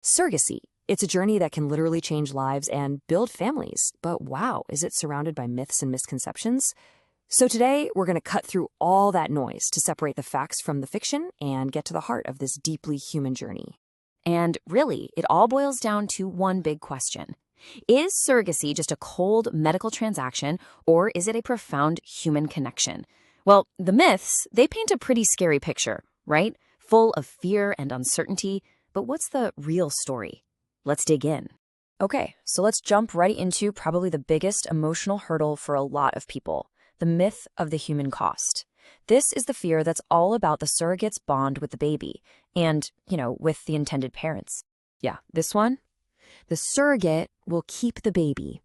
Surrogacy. It's a journey that can literally change lives and build families. But wow, is it surrounded by myths and misconceptions? So today, we're going to cut through all that noise to separate the facts from the fiction and get to the heart of this deeply human journey. And really, it all boils down to one big question. Is surrogacy just a cold medical transaction, or is it a profound human connection? Well, the myths, they paint a pretty scary picture, right? Full of fear and uncertainty. But what's the real story? Let's dig in. Okay, so let's jump right into probably the biggest emotional hurdle for a lot of people, the myth of the human cost. This is the fear that's all about the surrogate's bond with the baby and, with the intended parents. Yeah, this one. The surrogate will keep the baby.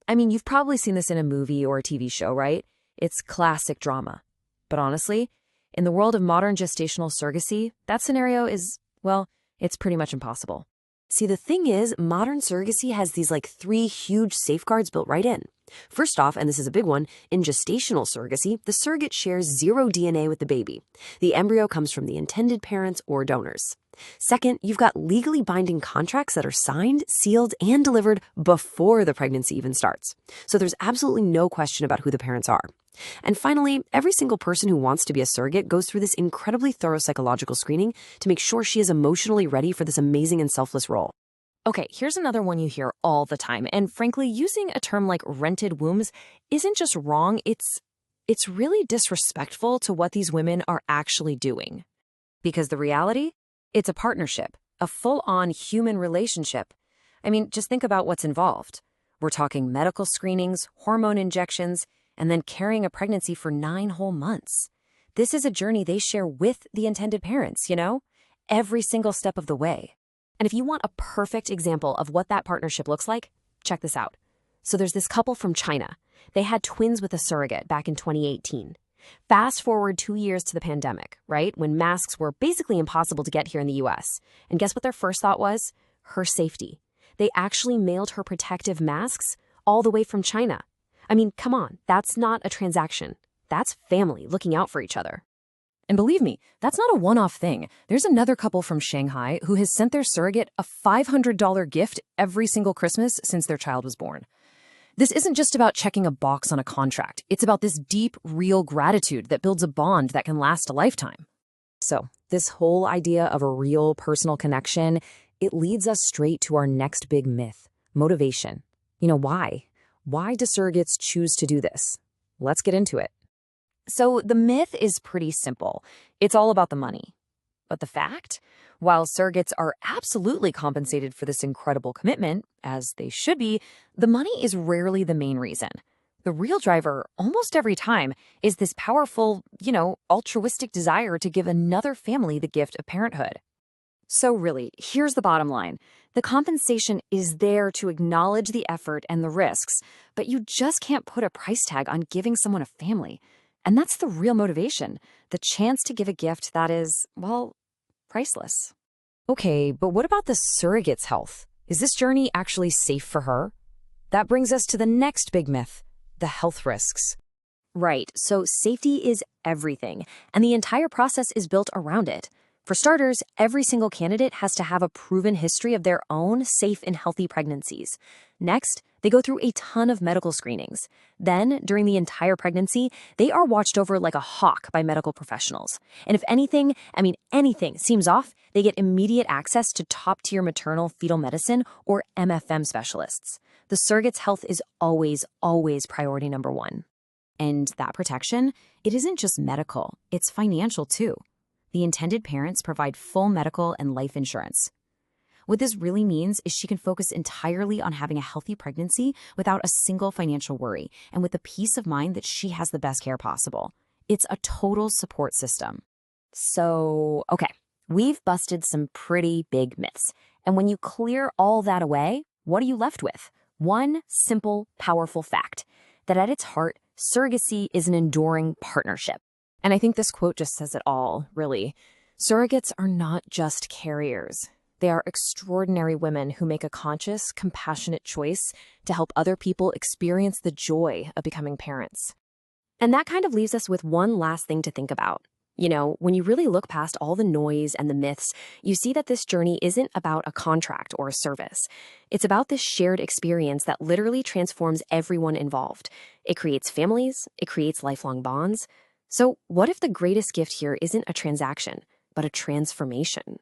I mean, you've probably seen this in a movie or a TV show, right? It's classic drama. But honestly, in the world of modern gestational surrogacy, that scenario is, well, it's pretty much impossible. See, the thing is, modern surrogacy has these three huge safeguards built right in. First off, and this is a big one, in gestational surrogacy, the surrogate shares zero DNA with the baby. The embryo comes from the intended parents or donors. Second, you've got legally binding contracts that are signed, sealed, and delivered before the pregnancy even starts. So there's absolutely no question about who the parents are. And finally, every single person who wants to be a surrogate goes through this incredibly thorough psychological screening to make sure she is emotionally ready for this amazing and selfless role. Okay, here's another one you hear all the time. And frankly, using a term like rented wombs isn't just wrong, it's really disrespectful to what these women are actually doing. Because the reality? It's a partnership, a full-on human relationship. I mean, just think about what's involved. We're talking medical screenings, hormone injections, and then carrying a pregnancy for 9 whole months. This is a journey they share with the intended parents, every single step of the way. And if you want a perfect example of what that partnership looks like, check this out. So there's this couple from China. They had twins with a surrogate back in 2018. Fast forward 2 years to the pandemic, right? When masks were basically impossible to get here in the US. And guess what their first thought was? Her safety. They actually mailed her protective masks all the way from China. I mean, come on, that's not a transaction. That's family looking out for each other. And believe me, that's not a one-off thing. There's another couple from Shanghai who has sent their surrogate a $500 gift every single Christmas since their child was born. This isn't just about checking a box on a contract. It's about this deep, real gratitude that builds a bond that can last a lifetime. So, this whole idea of a real personal connection, it leads us straight to our next big myth, motivation. Why? Why do surrogates choose to do this? Let's get into it. So the myth is pretty simple. It's all about the money. But the fact? While surrogates are absolutely compensated for this incredible commitment, as they should be, the money is rarely the main reason. The real driver, almost every time, is this powerful, altruistic desire to give another family the gift of parenthood. So really, here's the bottom line. The compensation is there to acknowledge the effort and the risks, but you just can't put a price tag on giving someone a family. And that's the real motivation, the chance to give a gift that is, well, priceless. Okay, but what about the surrogate's health? Is this journey actually safe for her? That brings us to the next big myth, the health risks. Right, so safety is everything, and the entire process is built around it. For starters, every single candidate has to have a proven history of their own safe and healthy pregnancies. Next, they go through a ton of medical screenings. Then, during the entire pregnancy, they are watched over like a hawk by medical professionals. And if anything seems off, they get immediate access to top-tier maternal fetal medicine or MFM specialists. The surrogate's health is always, always priority number one. And that protection, it isn't just medical, it's financial too. The intended parents provide full medical and life insurance. What this really means is she can focus entirely on having a healthy pregnancy without a single financial worry and with the peace of mind that she has the best care possible. It's a total support system. So, okay, we've busted some pretty big myths. And when you clear all that away, what are you left with? One simple, powerful fact, that at its heart, surrogacy is an enduring partnership. And I think this quote just says it all, really. Surrogates are not just carriers. They are extraordinary women who make a conscious, compassionate choice to help other people experience the joy of becoming parents. And that kind of leaves us with one last thing to think about. When you really look past all the noise and the myths, you see that this journey isn't about a contract or a service. It's about this shared experience that literally transforms everyone involved. It creates families, it creates lifelong bonds. So, what if the greatest gift here isn't a transaction, but a transformation?